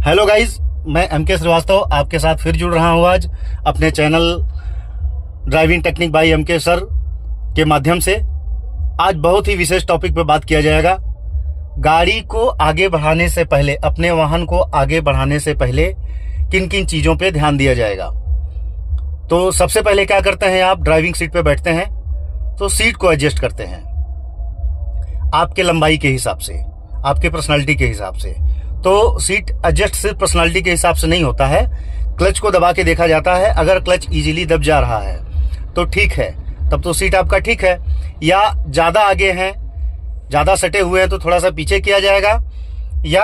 Hello guys, मैं MK Srivastava आपके साथ फिर जुड़ रहा हूँ आज अपने channel driving technique by MK sir के माध्यम से। आज बहुत ही विशेष टॉपिक पे बात किया जाएगा। गाड़ी को आगे बढ़ाने से पहले, अपने वाहन को आगे बढ़ाने से पहले किन किन चीज़ों पे ध्यान दिया जाएगा। तो सबसे पहले क्या करते हैं, आप ड्राइविंग सीट पे बैठते हैं तो सीट को एडजस्ट करते हैं आपके लंबाई के हिसाब से, आपके पर्सनालिटी के हिसाब से। तो सीट एडजस्ट सिर्फ पर्सनालिटी के हिसाब से नहीं होता है, क्लच को दबा के देखा जाता है। अगर क्लच इजीली दब जा रहा है तो ठीक है, तब तो सीट आपका ठीक है। या ज़्यादा आगे हैं, ज़्यादा सटे हुए हैं तो थोड़ा सा पीछे किया जाएगा। या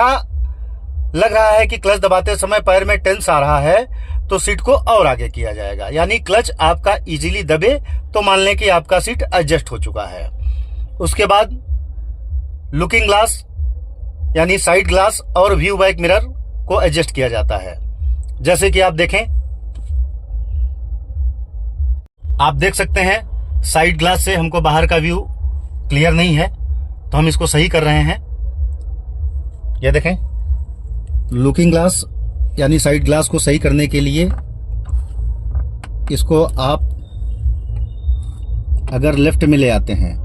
लग रहा है कि क्लच दबाते समय पैर में टेंस आ रहा है तो सीट को और आगे किया जाएगा। यानी क्लच आपका इजीली दबे तो मान लें कि आपका सीट एडजस्ट हो चुका है। उसके बाद लुकिंग ग्लास यानी साइड ग्लास और व्यू बैक मिरर को एडजस्ट किया जाता है। जैसे कि आप देखें, आप देख सकते हैं साइड ग्लास से हमको बाहर का व्यू क्लियर नहीं है तो हम इसको सही कर रहे हैं। ये देखें, लुकिंग ग्लास यानी साइड ग्लास को सही करने के लिए इसको आप अगर लेफ्ट में ले आते हैं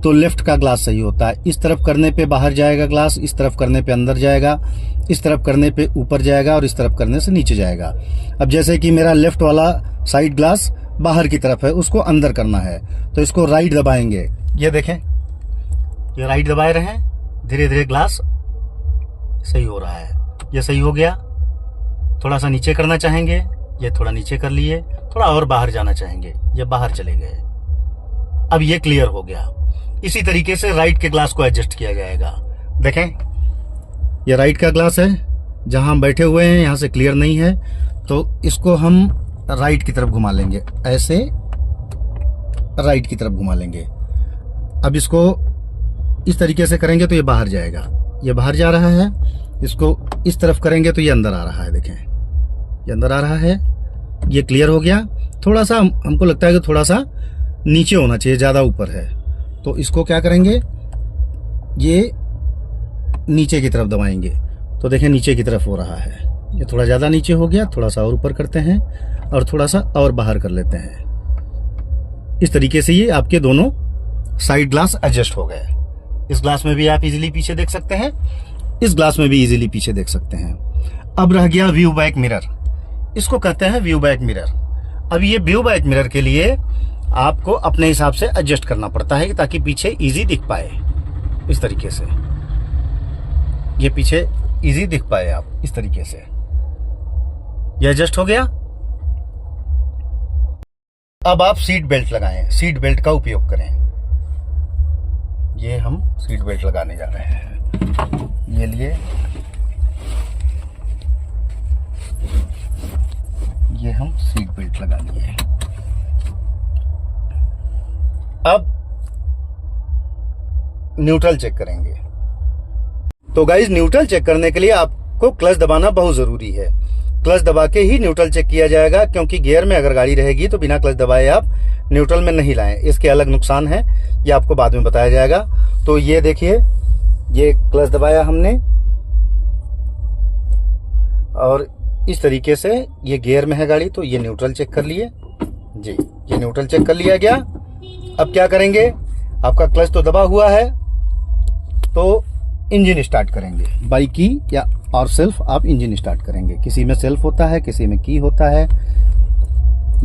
तो लेफ्ट का ग्लास सही होता है। इस तरफ करने पे बाहर जाएगा ग्लास, इस तरफ करने पे अंदर जाएगा, इस तरफ करने पे ऊपर जाएगा और इस तरफ करने से नीचे जाएगा। अब जैसे कि मेरा लेफ्ट वाला साइड ग्लास बाहर की तरफ है, उसको अंदर करना है तो इसको राइट दबाएंगे। ये देखें, ये राइट दबाए रहे हैं, धीरे धीरे ग्लास सही हो रहा है। ये सही हो गया। थोड़ा सा नीचे करना चाहेंगे, ये थोड़ा नीचे कर लिए। थोड़ा और बाहर जाना चाहेंगे, ये बाहर चले गए। अब ये क्लियर हो गया। इसी तरीके से राइट के ग्लास को एडजस्ट किया जाएगा। देखें, ये राइट का ग्लास है, जहां हम बैठे हुए हैं यहां से क्लियर नहीं है तो इसको हम राइट की तरफ घुमा लेंगे। ऐसे राइट की तरफ घुमा लेंगे। अब इसको इस तरीके से करेंगे तो ये बाहर जाएगा, ये बाहर जा रहा है। इसको इस तरफ करेंगे तो ये अंदर आ रहा है। देखें, ये अंदर आ रहा है। ये क्लियर हो गया। थोड़ा सा हमको लगता है कि थोड़ा सा नीचे होना चाहिए, ज़्यादा ऊपर है तो इसको क्या करेंगे, ये नीचे की तरफ दबाएंगे तो देखें नीचे की तरफ हो रहा है। ये थोड़ा ज़्यादा नीचे हो गया, थोड़ा सा और ऊपर करते हैं और थोड़ा सा और बाहर कर लेते हैं। इस तरीके से ये आपके दोनों साइड ग्लास एडजस्ट हो गए। इस ग्लास में भी आप इजीली पीछे देख सकते हैं, इस ग्लास में भी इजीली पीछे देख सकते हैं। अब रह गया व्यू बैक मिरर, इसको कहते हैं व्यू बैक मिरर। अब ये व्यू बैक मिरर के लिए आपको अपने हिसाब से एडजस्ट करना पड़ता है ताकि पीछे इजी दिख पाए। इस तरीके से ये पीछे इजी दिख पाए आप, इस तरीके से ये एडजस्ट हो गया। अब आप सीट बेल्ट लगाएं, सीट बेल्ट का उपयोग करें। ये हम सीट बेल्ट लगाने जा रहे हैं। ये लिए, ये हम सीट बेल्ट लगा लिए। अब न्यूट्रल चेक करेंगे। तो गाइज, न्यूट्रल चेक करने के लिए आपको क्लच दबाना बहुत जरूरी है। क्लच दबा के ही न्यूट्रल चेक किया जाएगा, क्योंकि गियर में अगर गाड़ी रहेगी तो बिना क्लच दबाए आप न्यूट्रल में नहीं लाएं। इसके अलग नुकसान है, ये आपको बाद में बताया जाएगा। तो ये देखिए, ये क्लच दबाया हमने और इस तरीके से ये गियर में है गाड़ी तो ये न्यूट्रल चेक कर लिए जी, ये न्यूट्रल चेक कर लिया गया। अब क्या करेंगे, आपका क्लच तो दबा हुआ है तो इंजन स्टार्ट करेंगे। बाई की या और सेल्फ आप इंजन स्टार्ट करेंगे। किसी में सेल्फ होता है, किसी में की होता है।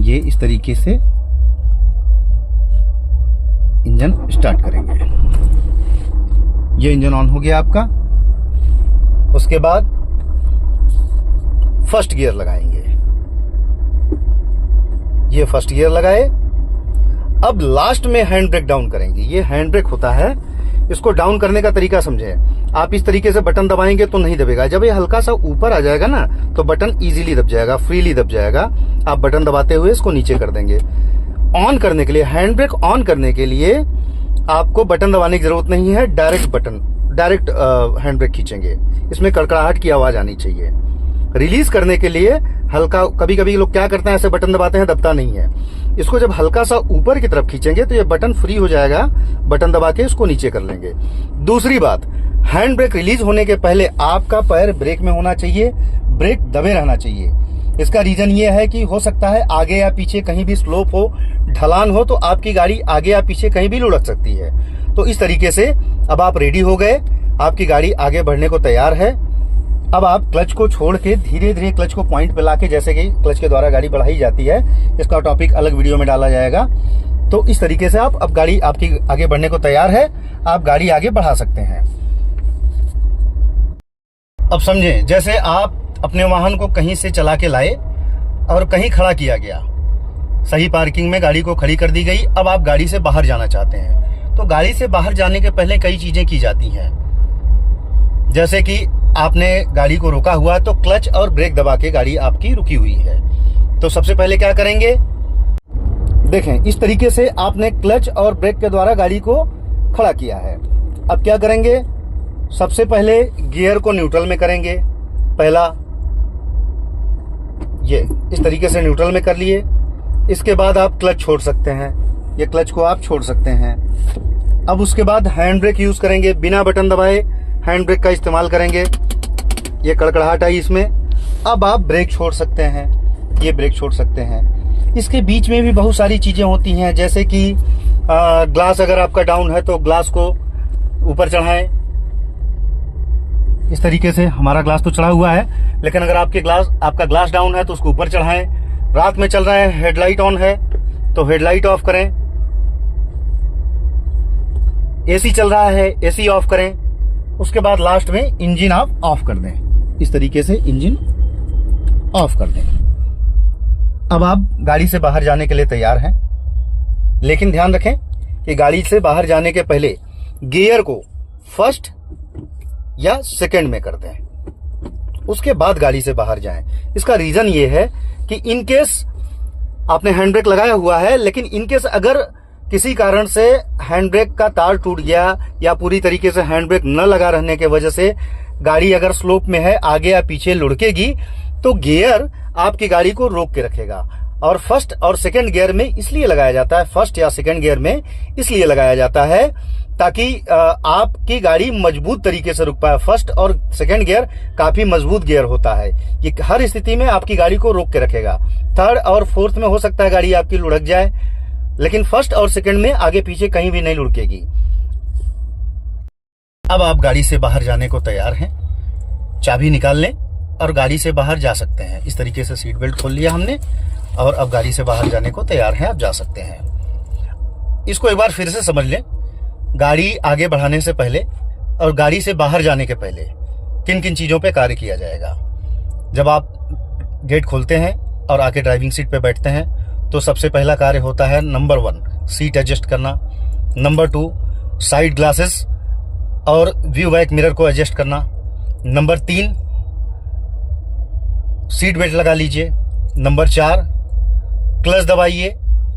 ये इस तरीके से इंजन स्टार्ट करेंगे। ये इंजन ऑन हो गया आपका। उसके बाद फर्स्ट गियर लगाएंगे। ये फर्स्ट गियर लगाए। अब लास्ट में हैंड ब्रेक डाउन करेंगे। ये हैंड ब्रेक होता है, इसको डाउन करने का तरीका समझे। आप इस तरीके से बटन दबाएंगे तो नहीं दबेगा। जब ये हल्का सा ऊपर आ जाएगा ना तो बटन इजीली दब जाएगा, फ्रीली दब जाएगा। आप बटन दबाते हुए इसको नीचे कर देंगे। ऑन करने के लिए, हैंड ब्रेक ऑन करने के लिए आपको बटन दबाने की जरूरत नहीं है, डायरेक्ट हैंड ब्रेक खींचेंगे। इसमें कड़कड़ाहट की आवाज आनी चाहिए। रिलीज करने के लिए हल्का, कभी कभी लोग क्या करते हैं, ऐसे बटन दबाते हैं, दबता नहीं है। इसको जब हल्का सा ऊपर की तरफ खींचेंगे तो ये बटन फ्री हो जाएगा। बटन दबा के इसको नीचे कर लेंगे। दूसरी बात, हैंड ब्रेक रिलीज होने के पहले आपका पैर ब्रेक में होना चाहिए, ब्रेक दबे रहना चाहिए। इसका रीजन ये है कि हो सकता है आगे या पीछे कहीं भी स्लोप हो, ढलान हो, तो आपकी गाड़ी आगे या पीछे कहीं भी लुढ़क सकती है। तो इस तरीके से अब आप रेडी हो गए, आपकी गाड़ी आगे बढ़ने को तैयार है। अब आप क्लच को छोड़ के धीरे धीरे क्लच को पॉइंट पे लाके, जैसे कि क्लच के द्वारा गाड़ी बढ़ाई जाती है, इसका टॉपिक अलग वीडियो में डाला जाएगा। तो इस तरीके से अब गाड़ी आपकी आगे बढ़ने को तैयार है, आप गाड़ी आगे बढ़ा सकते हैं। अब समझें, जैसे आप अपने वाहन को कहीं से चला के लाए और कहीं खड़ा किया गया, सही पार्किंग में गाड़ी को खड़ी कर दी गई। अब आप गाड़ी से बाहर जाना चाहते हैं, तो गाड़ी से बाहर जाने के पहले कई चीजें की जाती हैं। जैसे कि आपने गाड़ी को रोका हुआ, तो क्लच और ब्रेक दबा के गाड़ी आपकी रुकी हुई है। तो सबसे पहले क्या करेंगे, देखें इस तरीके से आपने क्लच और ब्रेक के द्वारा गाड़ी को खड़ा किया है। अब क्या करेंगे, सबसे पहले गियर को न्यूट्रल में करेंगे। पहला ये इस तरीके से न्यूट्रल में कर लिए। इसके बाद आप क्लच छोड़ सकते हैं, ये क्लच को आप छोड़ सकते हैं। अब उसके बाद हैंड ब्रेक यूज करेंगे, बिना बटन दबाए हैंड ब्रेक का इस्तेमाल करेंगे। ये कड़कड़ाहट आई इसमें। अब आप ब्रेक छोड़ सकते हैं, ये ब्रेक छोड़ सकते हैं। इसके बीच में भी बहुत सारी चीजें होती हैं, जैसे कि ग्लास अगर आपका डाउन है तो ग्लास को ऊपर चढ़ाएं। इस तरीके से हमारा ग्लास तो चढ़ा हुआ है, लेकिन अगर आपका ग्लास डाउन है तो उसको ऊपर चढ़ाएं। रात में चल रहा है, हेडलाइट ऑन है तो हेडलाइट ऑफ करें। एसी चल रहा है, एसी ऑफ करें। उसके बाद लास्ट में इंजन आप ऑफ कर दें। इस तरीके से इंजन ऑफ कर दें। अब आप गाड़ी से बाहर जाने के लिए तैयार हैं, लेकिन ध्यान रखें कि गाड़ी से बाहर जाने के पहले गियर को फर्स्ट या सेकंड में कर दें, उसके बाद गाड़ी से बाहर जाएं। इसका रीजन ये है कि इनकेस आपने हैंड ब्रेक लगाया हुआ है, लेकिन इनकेस अगर किसी कारण से हैंड ब्रेक का तार टूट गया या पूरी तरीके से हैंड ब्रेक न लगा रहने की वजह से गाड़ी अगर स्लोप में है, आगे या पीछे लुढ़केगी, तो गियर आपकी गाड़ी को रोक के रखेगा। और फर्स्ट और सेकंड गियर में इसलिए लगाया जाता है, फर्स्ट या सेकंड गियर में इसलिए लगाया जाता है ताकि आपकी गाड़ी मजबूत तरीके से रुक पाए। फर्स्ट और सेकंड गियर काफी मजबूत गियर होता है, ये हर स्थिति में आपकी गाड़ी को रोक के रखेगा। थर्ड और फोर्थ में हो सकता है गाड़ी आपकी लुढ़क जाए, लेकिन फर्स्ट और सेकंड में आगे पीछे कहीं भी नहीं लुढ़केगी। अब आप गाड़ी से बाहर जाने को तैयार हैं, चाबी निकाल लें और गाड़ी से बाहर जा सकते हैं। इस तरीके से सीट बेल्ट खोल लिया हमने और अब गाड़ी से बाहर जाने को तैयार हैं, आप जा सकते हैं। इसको एक बार फिर से समझ लें, गाड़ी आगे बढ़ाने से पहले और गाड़ी से बाहर जाने के पहले किन किन चीजों पे कार्य किया जाएगा। जब आप गेट खोलते हैं और आके ड्राइविंग सीट पे बैठते हैं, तो सबसे पहला कार्य होता है नंबर 1 सीट एडजस्ट करना, नंबर 2 साइड ग्लासेस और व्यू बैक मिरर को एडजस्ट करना, नंबर 3 सीट बेल्ट लगा लीजिए, नंबर 4 क्लच दबाइए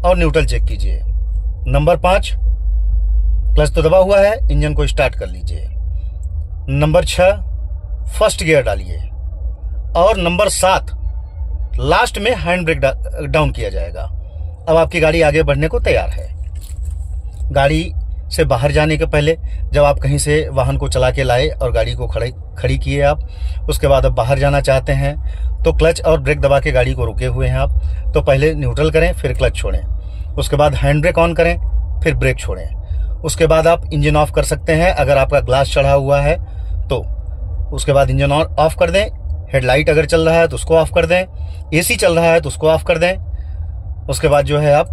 और न्यूट्रल चेक कीजिए, नंबर 5 क्लच तो दबा हुआ है, इंजन को स्टार्ट कर लीजिए, नंबर 6 फर्स्ट गियर डालिए और नंबर 7 लास्ट में हैंड ब्रेक डाउन किया जाएगा। अब आपकी गाड़ी आगे बढ़ने को तैयार है। गाड़ी से बाहर जाने के पहले जब आप कहीं से वाहन को चला के लाए और गाड़ी को खड़ी किए आप, उसके बाद अब बाहर जाना चाहते हैं, तो क्लच और ब्रेक दबा के गाड़ी को रुके हुए हैं आप, तो पहले न्यूट्रल करें फिर क्लच छोड़ें, उसके बाद हैंड ब्रेक ऑन करें फिर ब्रेक छोड़ें, उसके बाद आप इंजन ऑफ कर सकते हैं अगर आपका ग्लास चढ़ा हुआ है तो। उसके बाद इंजन ऑफ कर दें, हेडलाइट अगर चल रहा है तो उसको ऑफ कर दें, एसी चल रहा है तो उसको ऑफ कर दें। उसके बाद जो है आप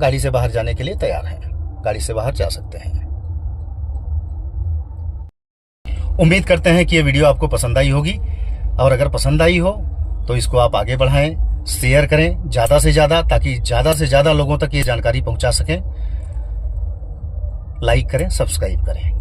गाड़ी से बाहर जाने के लिए तैयार हैं, गाड़ी से बाहर जा सकते हैं। उम्मीद करते हैं कि ये वीडियो आपको पसंद आई होगी, और अगर पसंद आई हो तो इसको आप आगे बढ़ाएं, शेयर करें ज़्यादा से ज़्यादा, ताकि ज़्यादा से ज़्यादा लोगों तक ये जानकारी पहुंचा सकें। लाइक करें, सब्सक्राइब करें।